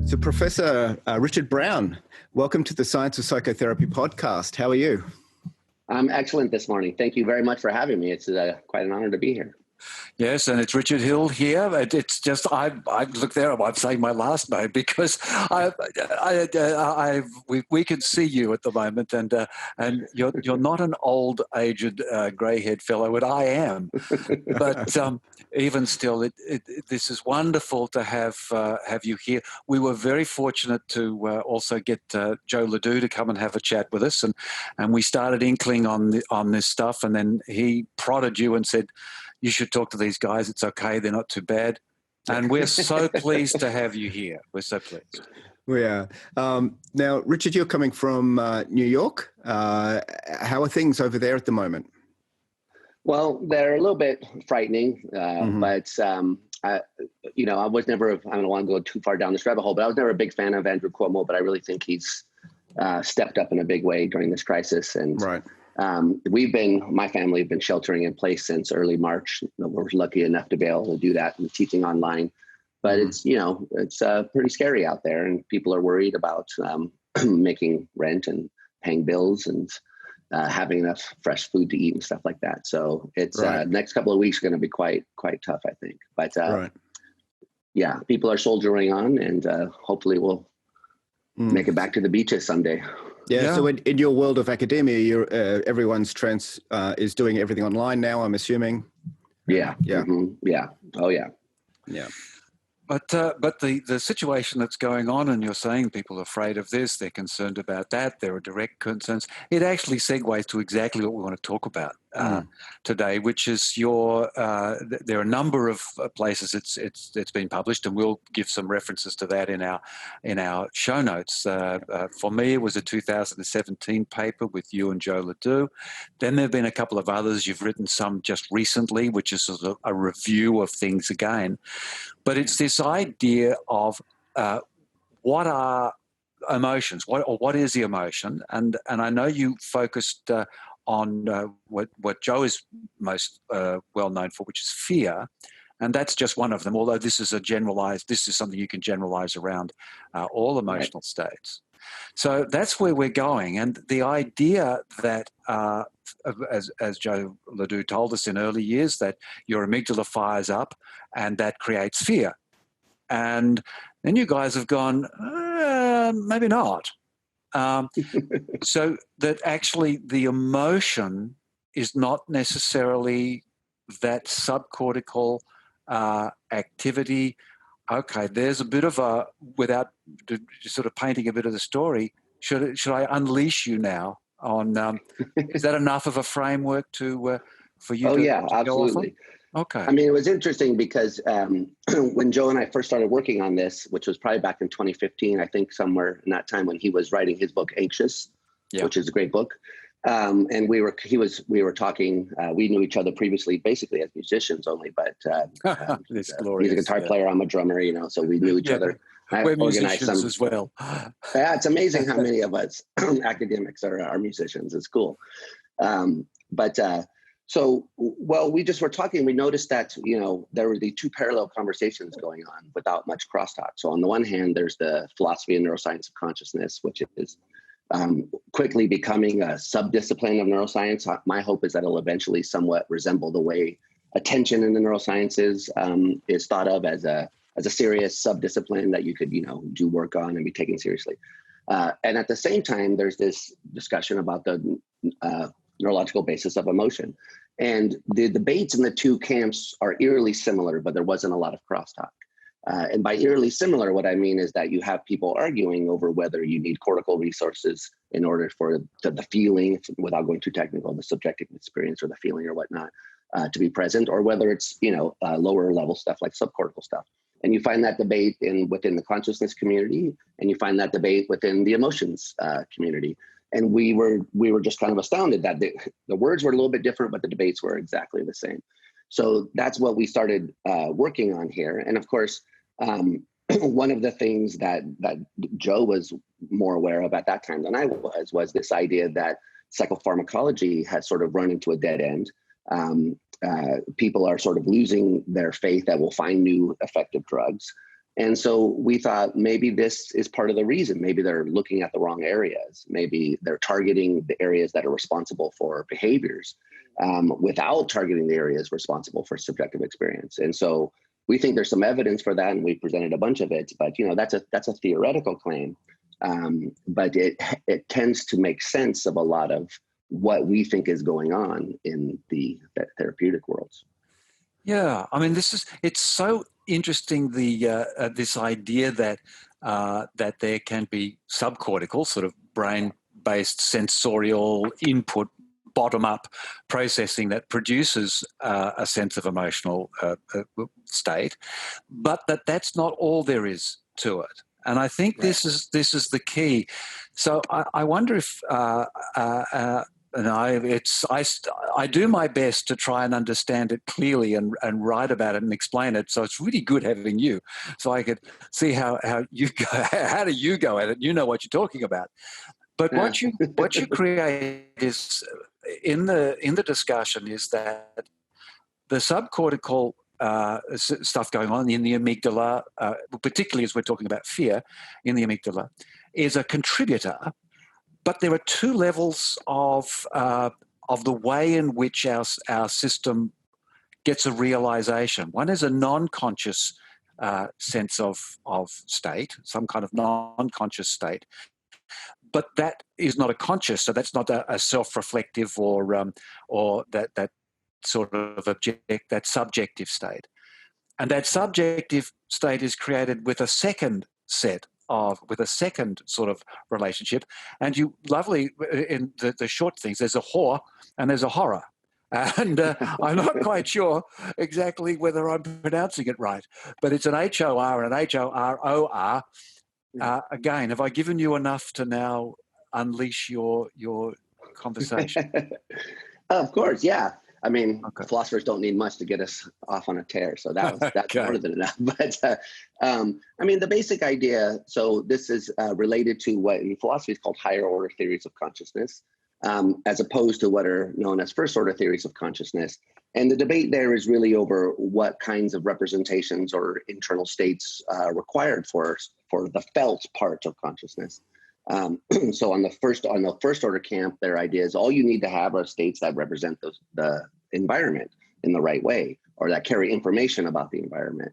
So Professor Richard Brown, welcome to the Science of Psychotherapy podcast. How are you? I'm excellent this morning. Thank you very much for having me. It's quite an honor to be here. Yes, and it's Richard Hill here. It's just I look there. I'm saying my last name because we can see you at the moment, and you're not an old, aged, grey-haired fellow, and I am. But even still, this is wonderful to have you here. We were very fortunate to also get Joe LaDue to come and have a chat with us, and we started inkling on this stuff, and then he prodded you and said, you should talk to these guys. It's okay. They're not too bad. And we're so pleased to have you here. We're so pleased. We are. Now, Richard, you're coming from New York. How are things over there at the moment? Well, they're a little bit frightening, but I was never, I don't want to go too far down this rabbit hole, but I was never a big fan of Andrew Cuomo, but I really think he's stepped up in a big way during this crisis. And right. My family have been sheltering in place since early March. We're lucky enough to be able to do that and teaching online, but it's pretty scary out there, and people are worried about making rent and paying bills and having enough fresh food to eat and stuff like that. So it's next couple of weeks are going to be quite tough, I think. But yeah, people are soldiering on, and hopefully we'll make it back to the beaches someday. Yeah. So in your world of academia, everyone's is doing everything online now, I'm assuming. Yeah. Yeah. Mm-hmm. Yeah. Oh, yeah. Yeah. But the situation that's going on, and you're saying people are afraid of this, they're concerned about that, there are direct concerns. It actually segues to exactly what we want to talk about today, which is there are a number of places it's been published, and we'll give some references to that in our show notes. For me, it was a 2017 paper with you and Joe LaDue. Then there have been a couple of others. You've written some just recently, which is sort of a review of things again. But it's this idea of what are emotions, what is the emotion, and I know you focused on what Joe is most well known for, which is fear, and that's just one of them. Although this is something you can generalize around all emotional states. So that's where we're going, and the idea that as Joe LaDue told us in early years, that your amygdala fires up and that creates fear. And then you guys have gone, maybe not. So that actually the emotion is not necessarily that subcortical activity. Okay, there's a bit of without sort of painting a bit of the story, should I unleash you now on, is that enough of a framework for you to yeah, to absolutely. go off on? Okay. I mean, it was interesting because when Joe and I first started working on this, which was probably back in 2015, I think somewhere in that time when he was writing his book, Anxious, which is a great book. And we were talking, we knew each other previously, basically as musicians only, but it's glorious. He's a guitar player, I'm a drummer, so we knew each other. We're musicians as well. Yeah, it's amazing how many of us academics are musicians. It's cool. So we just were talking, we noticed that, there were the two parallel conversations going on without much crosstalk. So on the one hand, there's the philosophy and neuroscience of consciousness, which is quickly becoming a subdiscipline of neuroscience. My hope is that it'll eventually somewhat resemble the way attention in the neurosciences is thought of as a serious subdiscipline that you could, do work on and be taken seriously. And at the same time, there's this discussion about the neurological basis of emotion. And the debates in the two camps are eerily similar, but there wasn't a lot of crosstalk. And by eerily similar, what I mean is that you have people arguing over whether you need cortical resources in order for the feeling, without going too technical, the subjective experience or the feeling or whatnot, to be present, or whether it's, lower level stuff like subcortical stuff. And you find that debate within the consciousness community, and you find that debate within the emotions community. And we were just kind of astounded that the words were a little bit different, but the debates were exactly the same. So that's what we started working on here. And of course, one of the things that Joe was more aware of at that time than I was this idea that psychopharmacology has sort of run into a dead end. People are sort of losing their faith that we'll find new effective drugs. And so we thought maybe this is part of the reason. Maybe they're looking at the wrong areas. Maybe they're targeting the areas that are responsible for behaviors without targeting the areas responsible for subjective experience. And so we think there's some evidence for that, and we presented a bunch of it. But that's a theoretical claim, but it tends to make sense of a lot of what we think is going on in the therapeutic worlds. Yeah, I mean, it's so interesting, this idea that that there can be subcortical, sort of brain-based sensorial input, bottom-up processing that produces a sense of emotional state, but that's not all there is to it. And I think this is the key. So I wonder if. And I do my best to try and understand it clearly and write about it and explain it. So it's really good having you, so I could see how you go. How do you go at it? You know what you're talking about. But what you create is in the discussion is that the subcortical stuff going on in the amygdala, particularly as we're talking about fear in the amygdala, is a contributor. But there are two levels of the way in which our system gets a realization. One is a non-conscious sense of state, some kind of non-conscious state, but that is not a conscious. So that's not a self-reflective or that sort of that subjective state. And that subjective state is created with a second with a second sort of relationship. And you lovely, in the short things, there's a whore and there's a horror. And I'm not quite sure exactly whether I'm pronouncing it right, but it's an HOR and an HOROR. Again, have I given you enough to now unleash your conversation? Of course, yeah. I mean, philosophers don't need much to get us off on a tear, so that's more than enough. But I mean, the basic idea. So this is related to what in philosophy is called higher order theories of consciousness, as opposed to what are known as first order theories of consciousness. And the debate there is really over what kinds of representations or internal states required for the felt part of consciousness. So on the first order camp, their idea is all you need to have are states that represent the environment in the right way, or that carry information about the environment.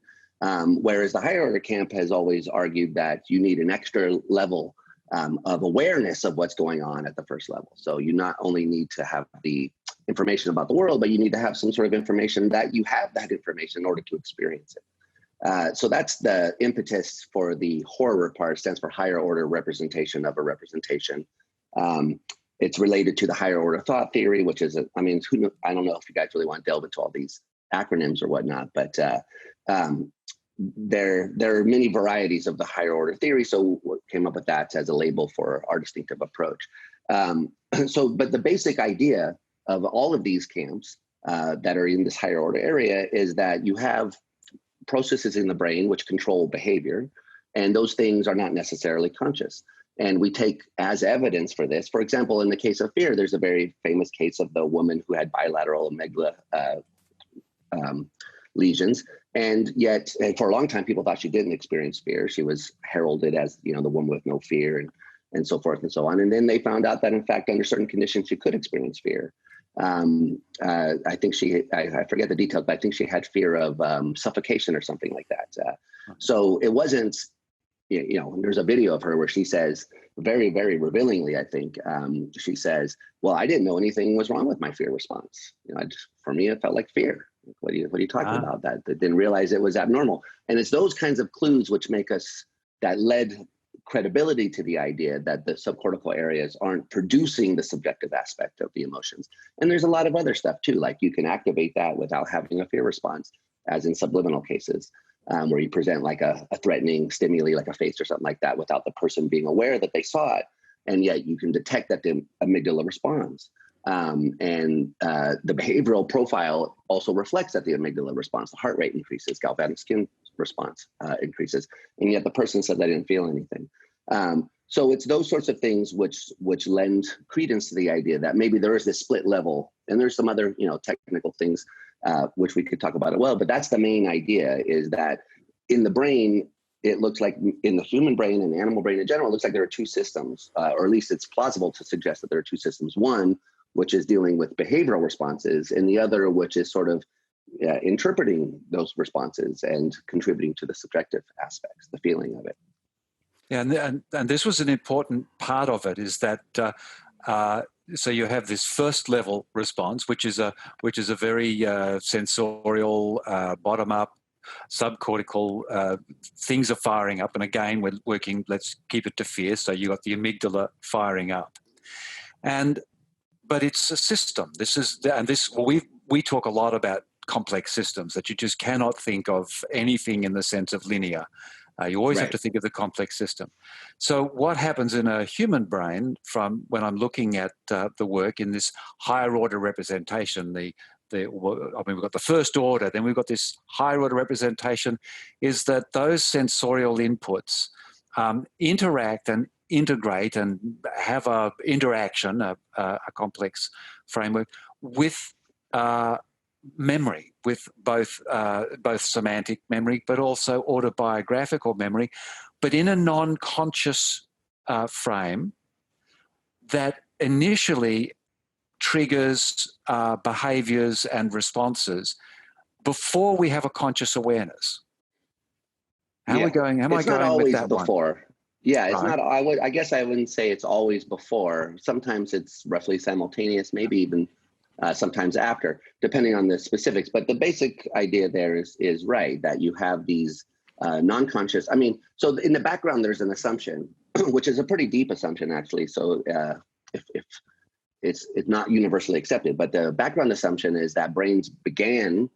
Whereas the higher order camp has always argued that you need an extra level of awareness of what's going on at the first level. So you not only need to have the information about the world, but you need to have some sort of information that you have that information in order to experience it. So that's the impetus for the horror part. It stands for higher order representation of a representation. It's related to the higher order thought theory, which is, I don't know if you guys really want to delve into all these acronyms or whatnot, but there are many varieties of the higher order theory. So we came up with that as a label for our distinctive approach. But the basic idea of all of these camps that are in this higher order area is that you have processes in the brain which control behavior, and those things are not necessarily conscious. And we take as evidence for this, for example, in the case of fear, there's a very famous case of the woman who had bilateral amygdala lesions. And yet, for a long time, people thought she didn't experience fear. She was heralded as, the woman with no fear and so forth and so on. And then they found out that, in fact, under certain conditions, she could experience fear. I think I forget the details, but I think she had fear of suffocation or something like that. So it wasn't, there's a video of her where she says very, very revealingly, I think, she says, well, I didn't know anything was wrong with my fear response. For me, it felt like fear. What are you talking about? That didn't realize it was abnormal. And it's those kinds of clues which make us, that led credibility to the idea that the subcortical areas aren't producing the subjective aspect of the emotions. And there's a lot of other stuff too, like you can activate that without having a fear response, as in subliminal cases, where you present like a threatening stimuli, like a face or something like that, without the person being aware that they saw it. And yet you can detect that the amygdala responds. And the behavioral profile also reflects that the amygdala responds. The heart rate increases, galvanic skin response increases, and yet the person said they didn't feel anything. So it's those sorts of things which lend credence to the idea that maybe there is this split level, and there's some other technical things which we could talk about as well. But that's the main idea, is that in the brain, it looks like in the human brain and the animal brain in general, it looks like there are two systems, or at least it's plausible to suggest that there are two systems. One, which is dealing with behavioral responses, and the other, which is sort of interpreting those responses and contributing to the subjective aspects, the feeling of it. Yeah, and this was an important part of it, is that so you have this first level response, which is a very sensorial, bottom up, subcortical, things are firing up, and again we're working. Let's keep it to fear. So you got the amygdala firing up, but it's a system. We talk a lot about complex systems, that you just cannot think of anything in the sense of linear. You always have to think of the complex system. So what happens in a human brain, from when I'm looking at the work in this higher order representation, we've got the first order, then we've got this higher order representation, is that those sensorial inputs interact and integrate and have a interaction, a complex framework with memory, with both semantic memory, but also autobiographical memory, but in a non-conscious frame that initially triggers behaviors and responses before we have a conscious awareness. How am I going with that before. one? Yeah, it's not. I guess I wouldn't say it's always before. Sometimes it's roughly simultaneous, maybe even sometimes after, depending on the specifics. But the basic idea there is right, that you have these non-conscious. I mean, so in the background, there's an assumption, which is a pretty deep assumption, actually. So if it's not universally accepted, but the background assumption is that brains began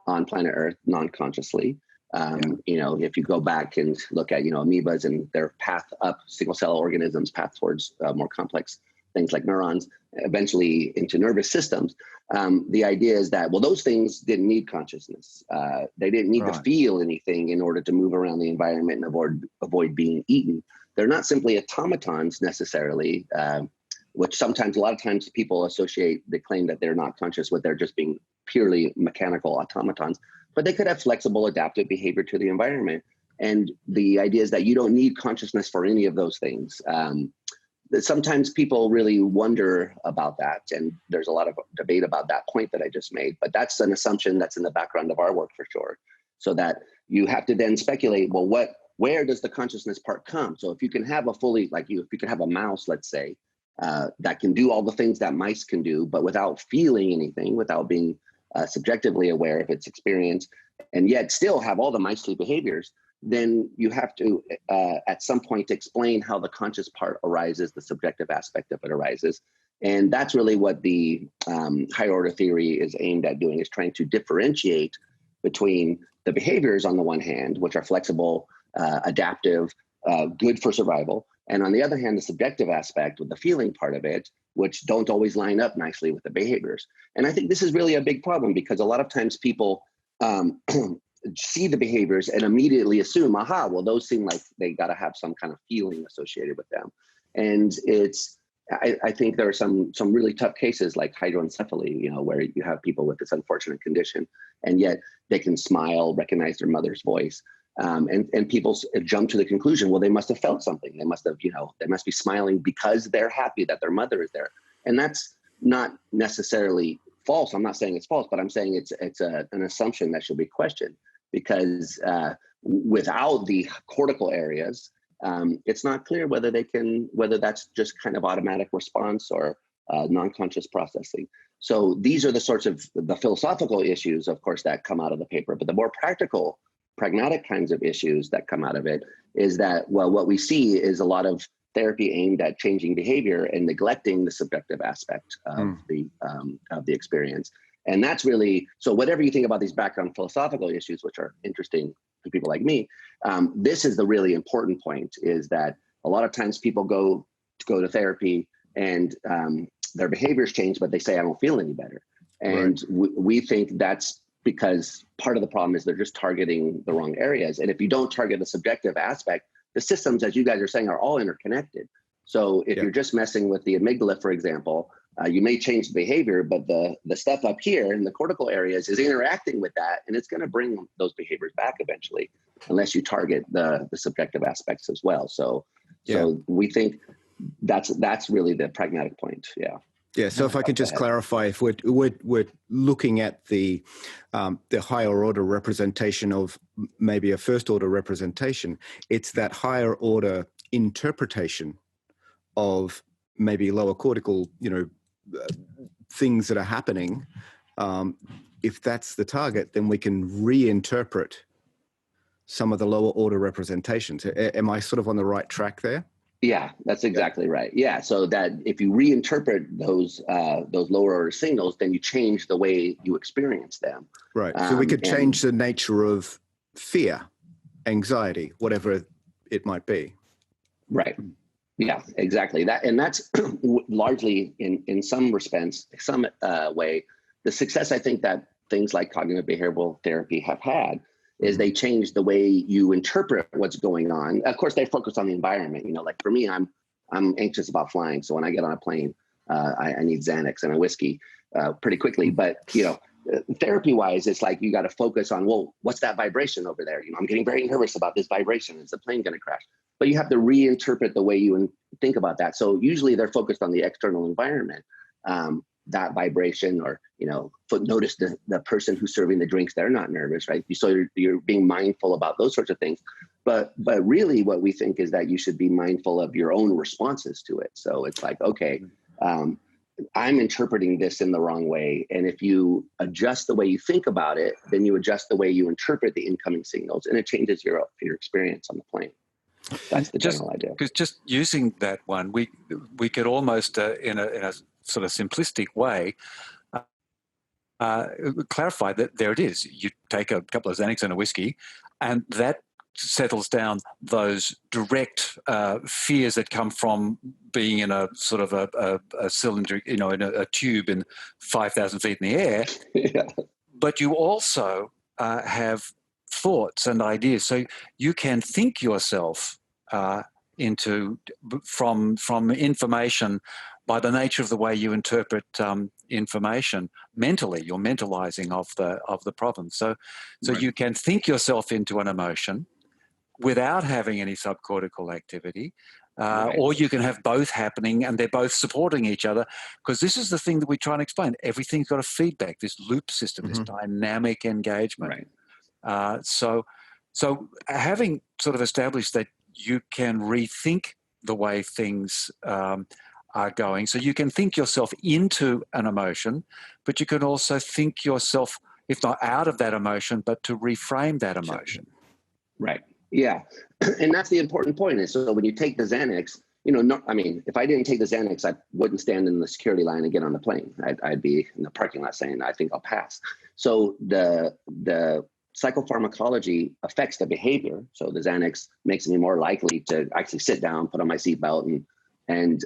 on planet Earth non-consciously. If you go back and look at, amoebas and their path up, single cell organisms path towards more complex things like neurons, eventually into nervous systems. The idea is that, well, those things didn't need consciousness. They didn't need to feel anything in order to move around the environment and avoid being eaten. They're not simply automatons necessarily, which a lot of times people they claim that they're not conscious with they're just being purely mechanical automatons, but they could have flexible adaptive behavior to the environment. And the idea is that you don't need consciousness for any of those things. Sometimes people really wonder about that, and there's a lot of debate about that point that I just made, but that's an assumption that's in the background of our work for sure. So that you have to then speculate, well, where does the consciousness part come? So if you can have if you can have a mouse, let's say, that can do all the things that mice can do, but without feeling anything, without being subjectively aware of its experience, and yet still have all the micely behaviors, then you have to, at some point, explain how the conscious part arises, the subjective aspect of it arises. And that's really what the higher order theory is aimed at doing, is trying to differentiate between the behaviors on the one hand, which are flexible, adaptive, good for survival, and on the other hand, the subjective aspect with the feeling part of it, which don't always line up nicely with the behaviors. And I think this is really a big problem, because a lot of times people see the behaviors and immediately assume, well, those seem like they got to have some kind of feeling associated with them. And I think there are some really tough cases like hydroencephaly, where you have people with this unfortunate condition, and yet they can smile, recognize their mother's voice. And people jump to the conclusion, well, they must have felt something. They must have, they must be smiling because they're happy that their mother is there. And that's not necessarily false. I'm not saying it's false, but I'm saying it's an assumption that should be questioned, because without the cortical areas, it's not clear whether that's just kind of automatic response or non-conscious processing. So these are the sorts of the philosophical issues, of course, that come out of the paper, but the more pragmatic kinds of issues that come out of it is that, well, what we see is a lot of therapy aimed at changing behavior and neglecting the subjective aspect of the experience. And that's really, so whatever you think about these background philosophical issues, which are interesting to people like me, this is the really important point, is that a lot of times people go to therapy and their behaviors change, but they say, I don't feel any better. And we think that's because part of the problem is they're just targeting the wrong areas. And if you don't target the subjective aspect, the systems, as you guys are saying, are all interconnected. So if you're just messing with the amygdala, for example, You may change the behavior, but the stuff up here in the cortical areas is interacting with that, and it's going to bring those behaviors back eventually, unless you target the subjective aspects as well. So we think that's really the pragmatic point. Yeah. Yeah. So if I could just clarify, if we're looking at the higher order representation of maybe a first order representation, it's that higher order interpretation of maybe lower cortical, things that are happening. If that's the target, then we can reinterpret some of the lower order representations. Am I sort of on the right track there? Yeah, that's exactly right. Yeah, so that if you reinterpret those lower order signals, then you change the way you experience them. Right. So we could change the nature of fear, anxiety, whatever it might be. Right. Yeah, exactly. That's largely in some respects, some way, the success I think that things like cognitive behavioral therapy have had is they change the way you interpret what's going on. Of course, they focus on the environment. Like for me, I'm anxious about flying. So when I get on a plane, I need Xanax and a whiskey pretty quickly. But, therapy-wise, it's like you got to focus on, well, what's that vibration over there? I'm getting very nervous about this vibration. Is the plane going to crash? But you have to reinterpret the way you think about that. So usually they're focused on the external environment. That vibration, or notice the person who's serving the drinks, they're not nervous, right? So you're being mindful about those sorts of things, but really what we think is that you should be mindful of your own responses to it. So it's like, okay, I'm interpreting this in the wrong way, and if you adjust the way you think about it, then you adjust the way you interpret the incoming signals, and it changes your experience on the plane. That's the general idea. Because just using that one, we could almost in a sort of simplistic way, clarify that there it is. You take a couple of Xanax and a whiskey, and that settles down those direct fears that come from being in a sort of a cylinder, in a tube in 5,000 feet in the air. Yeah. But you also have thoughts and ideas, so you can think yourself from information by the nature of the way you interpret information mentally. You're mentalizing of the problem. So right. You can think yourself into an emotion without having any subcortical activity, right. Or you can have both happening and they're both supporting each other, because this is the thing that we try and explain. Everything's got a feedback, this loop system, this dynamic engagement. Right. So having sort of established that you can rethink the way things are going. So you can think yourself into an emotion, but you can also think yourself, if not out of that emotion, but to reframe that emotion. Right. Yeah. And that's the important point. Is so when you take the Xanax, if I didn't take the Xanax, I wouldn't stand in the security line and get on the plane. I'd be in the parking lot saying, I think I'll pass. So the psychopharmacology affects the behavior. So the Xanax makes me more likely to actually sit down, put on my seatbelt, and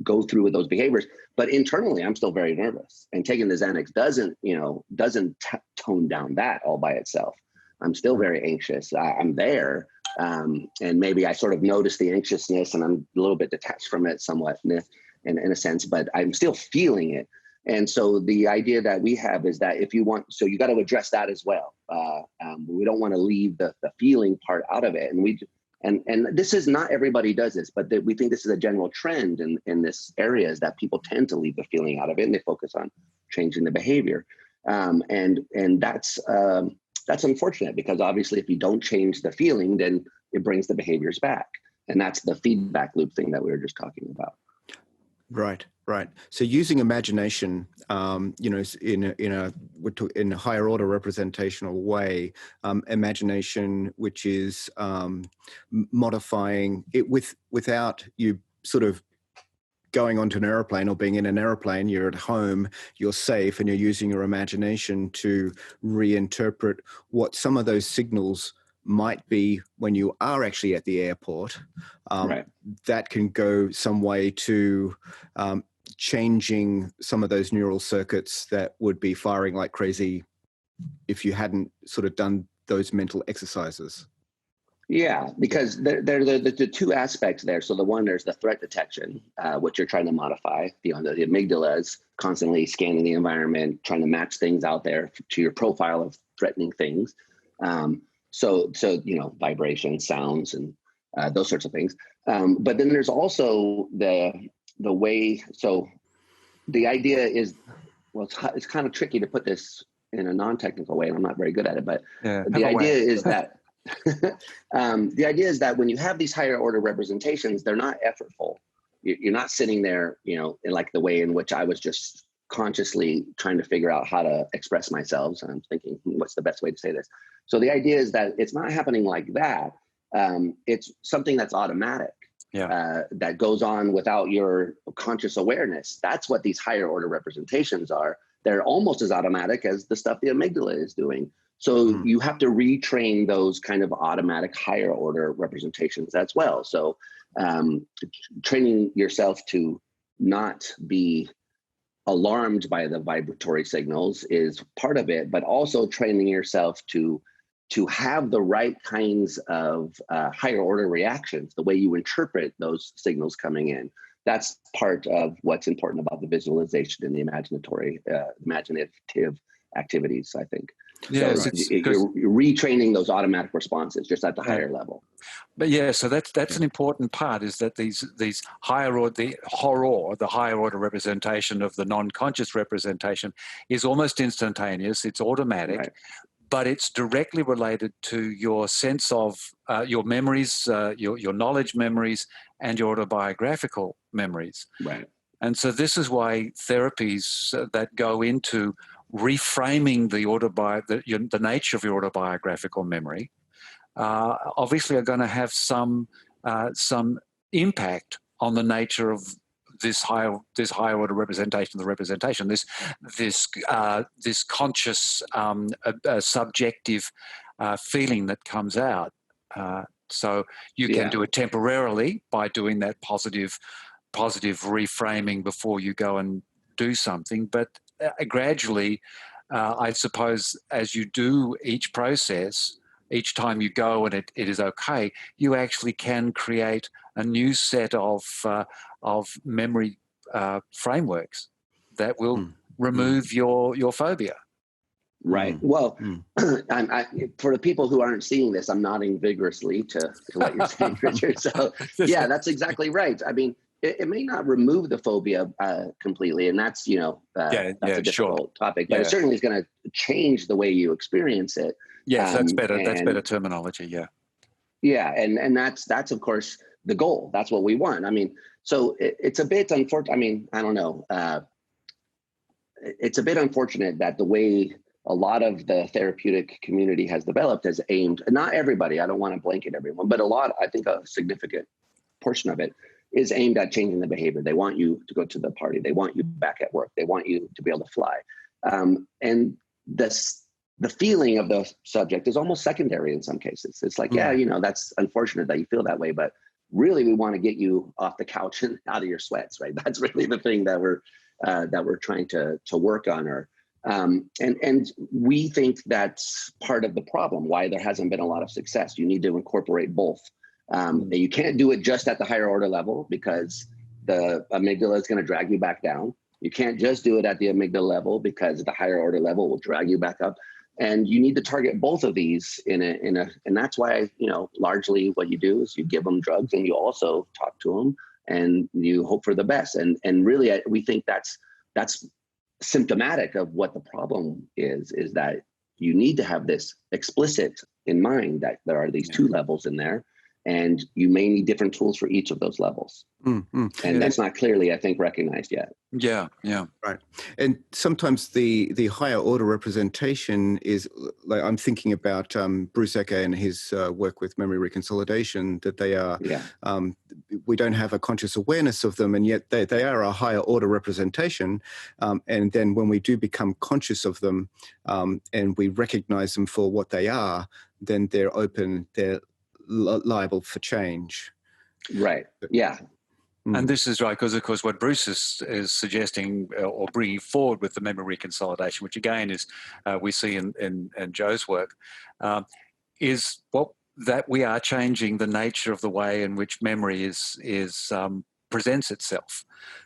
go through with those behaviors. But internally, I'm still very nervous. And taking the Xanax doesn't tone down that all by itself. I'm still very anxious. I'm there. And maybe I sort of notice the anxiousness and I'm a little bit detached from it somewhat in a sense, but I'm still feeling it. And so the idea that we have is that if you want, so you got to address that as well. We don't want to leave the feeling part out of it. And this is not everybody does this, but we think this is a general trend in this area, is that people tend to leave the feeling out of it and they focus on changing the behavior. And that's unfortunate, because obviously if you don't change the feeling, then it brings the behaviors back. And that's the feedback loop thing that we were just talking about. Right. So using imagination, in a higher order representational way, imagination, which is modifying it without you sort of going onto an airplane or being in an airplane. You're at home, you're safe, and you're using your imagination to reinterpret what some of those signals might be when you are actually at the airport. Right. That can go some way to changing some of those neural circuits that would be firing like crazy if you hadn't sort of done those mental exercises. Yeah, because there are the two aspects there. So the one, there's the threat detection, which you're trying to modify. The amygdala is constantly scanning the environment, trying to match things out there to your profile of threatening things. So vibration, sounds, and those sorts of things. But then there's also the way. So the idea is, well, it's kind of tricky to put this in a non-technical way, and I'm not very good at it. But the idea is that. The idea is that when you have these higher order representations, they're not effortful. You're not sitting there, in like the way in which I was just consciously trying to figure out how to express myself. And I'm thinking, what's the best way to say this? So the idea is that it's not happening like that. It's something that's automatic, that goes on without your conscious awareness. That's what these higher order representations are. They're almost as automatic as the stuff the amygdala is doing. So you have to retrain those kind of automatic higher order representations as well. So training yourself to not be alarmed by the vibratory signals is part of it, but also training yourself to have the right kinds of higher order reactions, the way you interpret those signals coming in. That's part of what's important about the visualization and the imaginative activities, I think. Yeah, so you're retraining those automatic responses just at the higher level. But so that's an important part, is that these higher order, the higher order representation of the non-conscious representation is almost instantaneous. It's automatic, but it's directly related to your sense of your memories, your knowledge memories, and your autobiographical memories. Right. And so this is why therapies that go into reframing the nature of your autobiographical memory obviously are going to have some impact on the nature of this higher order representation of the representation, this conscious subjective feeling that comes out. So you can do it temporarily by doing that positive reframing before you go and do something, but gradually, I suppose, as you do each process, each time you go and it is okay, you actually can create a new set of memory frameworks that will remove your phobia. Right. Well, for the people who aren't seeing this, I'm nodding vigorously to what you're saying, Richard. So yeah, that's exactly right. I mean, it may not remove the phobia completely, and that's that's a difficult topic, but it certainly is going to change the way you experience it. Yes, that's better. That's better terminology. Yeah. Yeah, and that's of course the goal. That's what we want. I mean, so it's a bit unfortunate. I mean, I don't know. It's a bit unfortunate that the way a lot of the therapeutic community has developed has aimed, not everybody, I don't want to blanket everyone, but I think a significant portion of it is aimed at changing the behavior. They want you to go to the party. They want you back at work. They want you to be able to fly. And the feeling of the subject is almost secondary in some cases. It's like, that's unfortunate that you feel that way, but really we want to get you off the couch and out of your sweats, right? That's really the thing that we're trying to work on. And we think that's part of the problem, why there hasn't been a lot of success. You need to incorporate both. You can't do it just at the higher order level because the amygdala is going to drag you back down. You can't just do it at the amygdala level because the higher order level will drag you back up. And you need to target both of these and that's why, largely what you do is you give them drugs and you also talk to them and you hope for the best. And really, we think that's symptomatic of what the problem is that you need to have this explicit in mind that there are these two levels in there. And you may need different tools for each of those levels. And that's not clearly, I think, recognized yet. Yeah. Right. And sometimes the higher order representation is, like I'm thinking about Bruce Ecke and his work with memory reconsolidation, that they are, we don't have a conscious awareness of them, and yet they are a higher order representation. And then when we do become conscious of them and we recognize them for what they are, then they're liable for change. Right. Yeah. And this is right, because of course what Bruce is suggesting or bringing forward with the memory reconsolidation, which again is we see in Joe's work, is what that we are changing the nature of the way in which memory presents itself.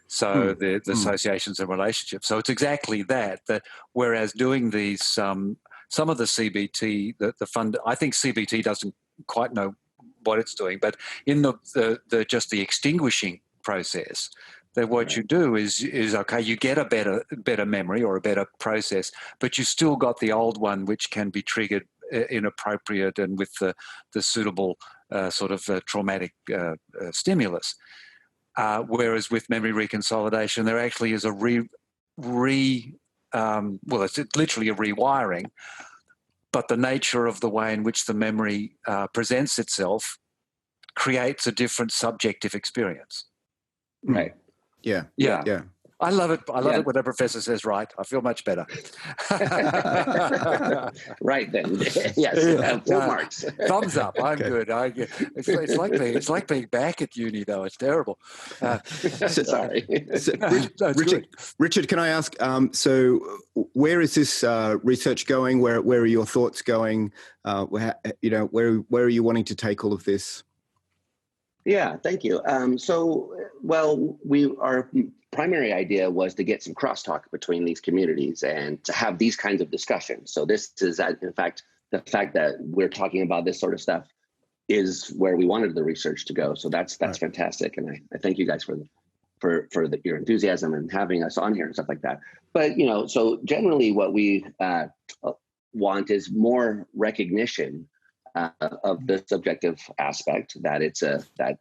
So the associations and relationships. So it's exactly that whereas doing these, some of the CBT, I think CBT doesn't quite know what it's doing, but in the just the extinguishing process, that what you do is okay, you get a better memory or a better process, but you still got the old one which can be triggered inappropriate and with the suitable sort of traumatic stimulus. Whereas with memory reconsolidation, there actually is a it's literally a rewiring, but the nature of the way in which the memory presents itself creates a different subjective experience. Right. Yeah. I love it. I love it when a professor says right. I feel much better. Right then. Yes. Full marks. Thumbs up. I'm good. It's like being back at uni though. It's terrible. Sorry. Richard, can I ask? So, where is this research going? Where are your thoughts going? Where are you wanting to take all of this? Yeah, thank you. Our primary idea was to get some crosstalk between these communities and to have these kinds of discussions. So this is, in fact, the fact that we're talking about this sort of stuff is where we wanted the research to go. So that's fantastic, and I thank you guys for your enthusiasm and having us on here and stuff like that. But so generally, what we want is more recognition of the subjective aspect, that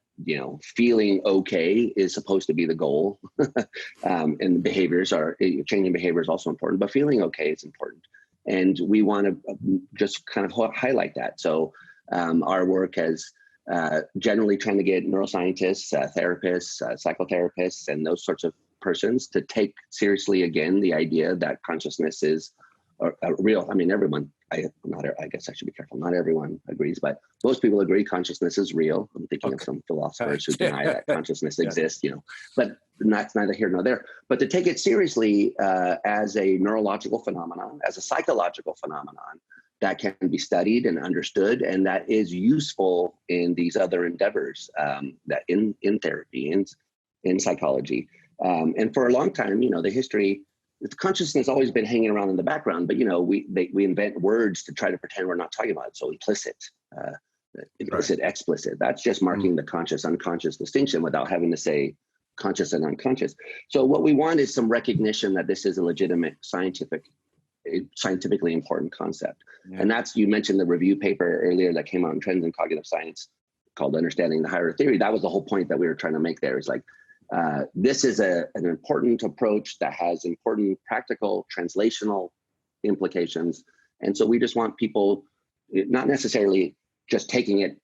feeling okay is supposed to be the goal. And changing behavior is also important, but feeling okay is important. And we want to just kind of highlight that. So our work has generally trying to get neuroscientists, therapists, psychotherapists, and those sorts of persons to take seriously again the idea that consciousness is real. I mean, everyone, I guess I should be careful. Not everyone agrees, but most people agree consciousness is real. I'm thinking of some philosophers who deny that consciousness exists, but that's neither here nor there. But to take it seriously as a neurological phenomenon, as a psychological phenomenon that can be studied and understood, and that is useful in these other endeavors, that in therapy, in psychology. And for a long time, the history, consciousness has always been hanging around in the background, but we invent words to try to pretend we're not talking about it. So implicit, explicit. That's just marking the conscious unconscious distinction without having to say conscious and unconscious. So what we want is some recognition that this is a legitimate scientifically important concept. Yeah. And that's, you mentioned the review paper earlier that came out in Trends in Cognitive Science called Understanding the Higher Theory. That was the whole point that we were trying to make there, is like, this is an important approach that has important practical translational implications. And so we just want people not necessarily just taking it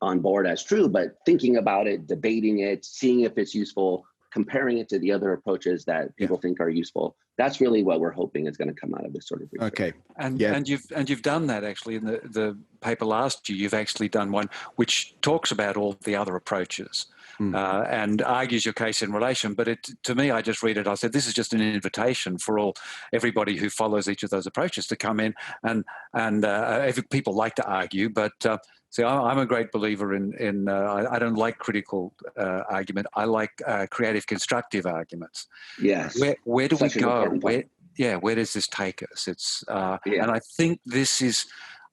on board as true, but thinking about it, debating it, seeing if it's useful, comparing it to the other approaches that people think are useful. That's really what we're hoping is going to come out of this sort of research. Okay. And you've done that actually in the paper last year. You've actually done one which talks about all the other approaches. And argues your case in relation. But to me, I just read it. I said, this is just an invitation for everybody who follows each of those approaches to come in. And people like to argue, but see, I'm a great believer in I don't like critical argument. I like creative, constructive arguments. Yes. Where do we go? Where does this take us? It's and I think this is.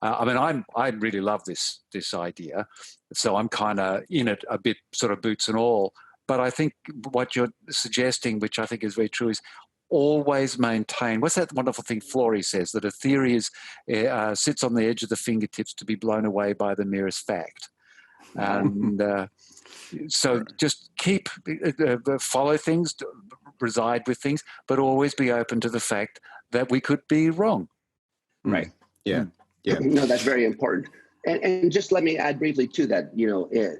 I really love this idea, so I'm kind of in it a bit, sort of boots and all. But I think what you're suggesting, which I think is very true, is always maintain. What's that wonderful thing Florey says, that a theory sits on the edge of the fingertips to be blown away by the merest fact. And so just keep follow things, reside with things, but always be open to the fact that we could be wrong. Right. Yeah. Yeah. No, that's very important. And just let me add briefly to that,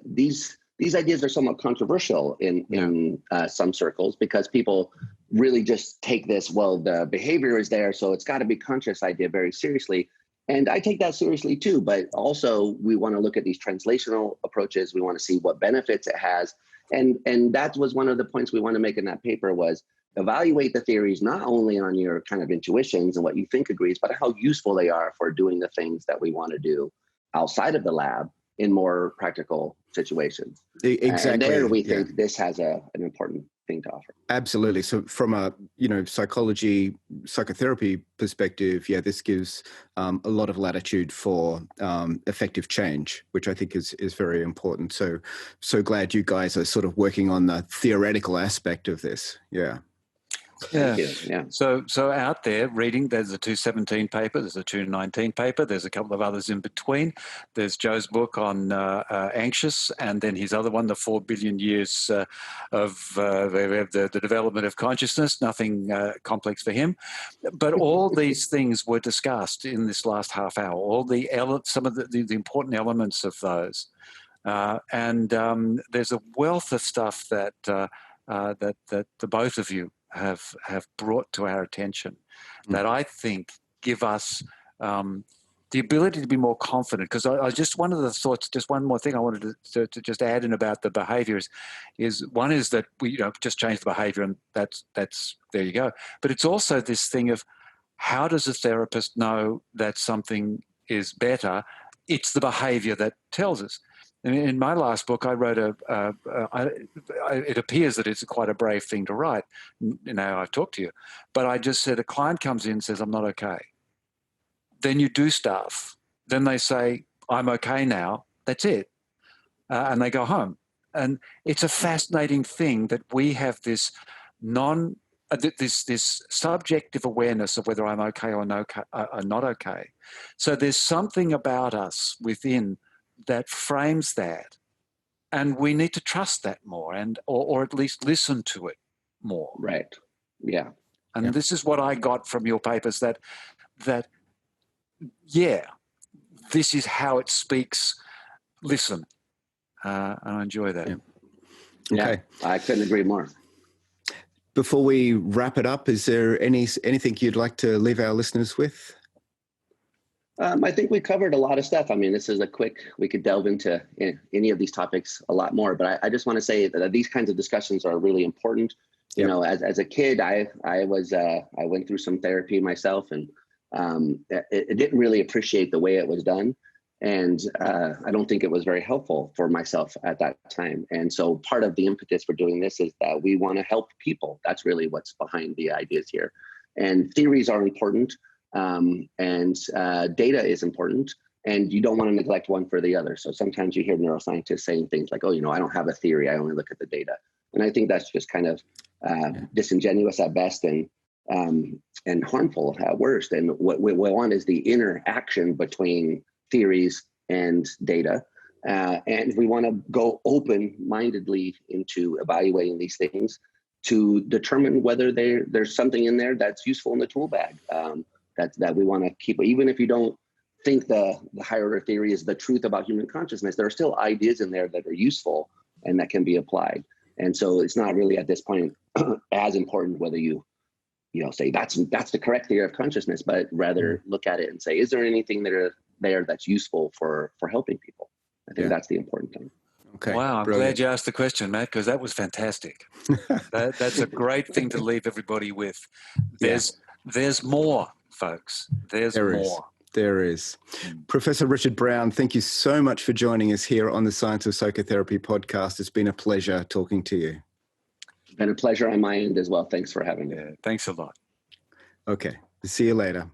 these ideas are somewhat controversial in some circles, because people really just take this, well, the behavior is there, so it's got to be conscious idea very seriously. And I take that seriously too, but also we want to look at these translational approaches. We want to see what benefits it has. And that was one of the points we want to make in that paper, was evaluate the theories not only on your kind of intuitions and what you think agrees, but how useful they are for doing the things that we want to do outside of the lab in more practical situations. Exactly. And there we think this has an important thing to offer. Absolutely. So from a, psychotherapy perspective, this gives a lot of latitude for effective change, which I think is very important. So glad you guys are sort of working on the theoretical aspect of this. Yeah. Thank you. Yeah. So out there reading, there's a 217 paper, there's a 219 paper, there's a couple of others in between. There's Joe's book on anxious, and then his other one, the 4 billion years of the development of consciousness. Nothing complex for him, but all these things were discussed in this last half hour. All some of the important elements of those, and there's a wealth of stuff that the both of you have brought to our attention that I think give us the ability to be more confident. Because I just, one of the thoughts, just one more thing I wanted to just add in about the behaviors is one is that we just change the behavior, and that's there you go. But it's also this thing of, how does a therapist know that something is better? It's the behavior that tells us. In my last book, I wrote it appears that it's quite a brave thing to write. I've talked to you, but I just said, a client comes in and says, I'm not okay. Then you do stuff. Then they say, I'm okay now. That's it. And they go home. And it's a fascinating thing that we have this this subjective awareness of whether I'm okay or not okay. So there's something about us within that frames that, and we need to trust that more, and or at least listen to it more. Right. Yeah. And this is what I got from your papers, that this is how it speaks. Listen. I enjoy that. Okay. I couldn't agree more. Before we wrap it up, is there anything you'd like to leave our listeners with? I think we covered a lot of stuff. I mean, this is we could delve into any of these topics a lot more, but I just want to say that these kinds of discussions are really important. You know, as a kid, I went through some therapy myself, and it didn't really appreciate the way it was done. And I don't think it was very helpful for myself at that time. And so part of the impetus for doing this is that we want to help people. That's really what's behind the ideas here. And theories are important. And data is important, and you don't want to neglect one for the other. So sometimes you hear neuroscientists saying things like, oh, I don't have a theory, I only look at the data. And I think that's just kind of disingenuous at best, and harmful at worst. And what we want is the interaction between theories and data. And we want to go open-mindedly into evaluating these things to determine whether there's something in there that's useful in the tool bag. That we want to keep, even if you don't think the higher order theory is the truth about human consciousness, there are still ideas in there that are useful and that can be applied. And so it's not really at this point as important whether you say that's the correct theory of consciousness, but rather look at it and say, is there anything that's useful for helping people? I think that's the important thing. Okay. Wow, I'm glad you asked the question, Matt, because that was fantastic. That's a great thing to leave everybody with. There's more, folks. There's more. There is. Professor Richard Brown, thank you so much for joining us here on the Science of Psychotherapy podcast. It's been a pleasure talking to you. It's been a pleasure on my end as well. Thanks for having me. Thanks a lot. Okay. See you later.